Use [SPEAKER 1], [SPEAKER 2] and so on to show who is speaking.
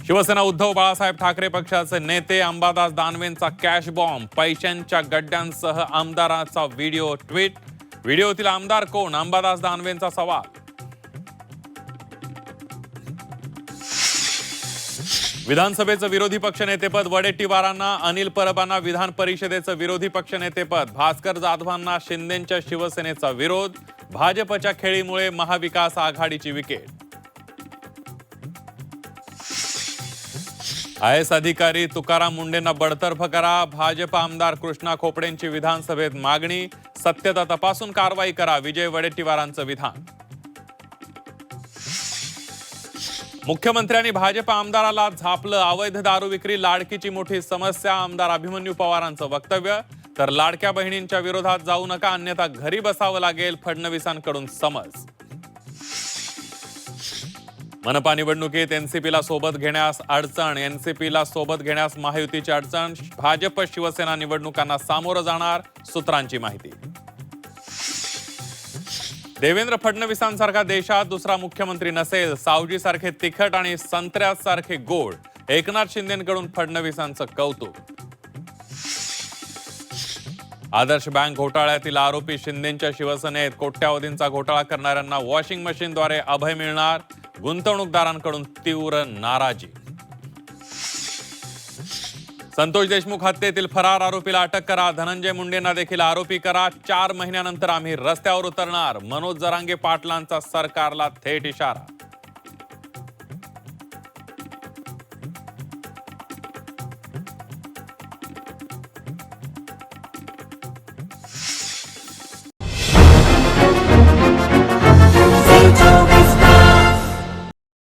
[SPEAKER 1] शिवसेना उद्धव बाळासाहेब ठाकरे पक्षाचे नेते Ambadas दानवेंचा cash bomb, पैशांच्या गड्ड्यांसह आमदाराचा व्हिडिओ ट्विट। व्हिडिओतील आमदार कोण? अंबादास दानवेंचा सवाल। विधानसभेचं विरोधी पक्षनेतेपद वडेट्टीवारांना, अनिल परबांना विधान परिषदेचं विरोधी पक्षनेतेपद, भास्कर जाधवांना शिंदेंच्या शिवसेनेचा विरोध, भाजपच्या खेळीमुळे महाविकास आघाडीची विकेट। आयएस अधिकारी तुकाराम मुंडेंना बडतर्फ करा, भाजप आमदार कृष्णा खोपडेंची विधानसभेत मागणी, सत्यता तपासून कारवाई करा, विजय वडेट्टीवारांचं विधान। मुख्यमंत्र्यांनी भाजप आमदाराला झापलं, अवैध दारू विक्री लाडकीची मोठी समस्या, आमदार अभिमन्यू पवारांचं वक्तव्य। तर लाडक्या बहिणींच्या विरोधात जाऊ नका, अन्यथा घरी बसावं लागेल, फडणवीसांकडून समज। मनपा निवडणुकीत एनसीपीला सोबत घेण्यास अडचण, एनसीपीला सोबत घेण्यास महायुतीची अडचण, भाजप शिवसेना निवडणुकांना सामोरं जाणार, सूत्रांची माहिती। देवेंद्र फडणवीसांसारखा देशात दुसरा मुख्यमंत्री नसेल, सावजीसारखे तिखट आणि संत्र्यासारखे गोड, एकनाथ शिंदेंकडून फडणवीसांचं कौतुक। आदर्श बँक घोटाळ्यातील आरोपी शिंदेंच्या शिवसेनेत, कोट्यावधींचा घोटाळा करणाऱ्यांना वॉशिंग मशीनद्वारे अभय मिळणार, गुंतवणूकदारांकडून तीव्र नाराजी। संतोष देशमुख हत्येतील फरार आरोपीला अटक करा, धनंजय मुंडेंना देखील आरोपी करा, 4 महिन्यानंतर आम्ही रस्त्यावर उतरणार, मनोज जरांगे पाटलांचा सरकारला थेट इशारा।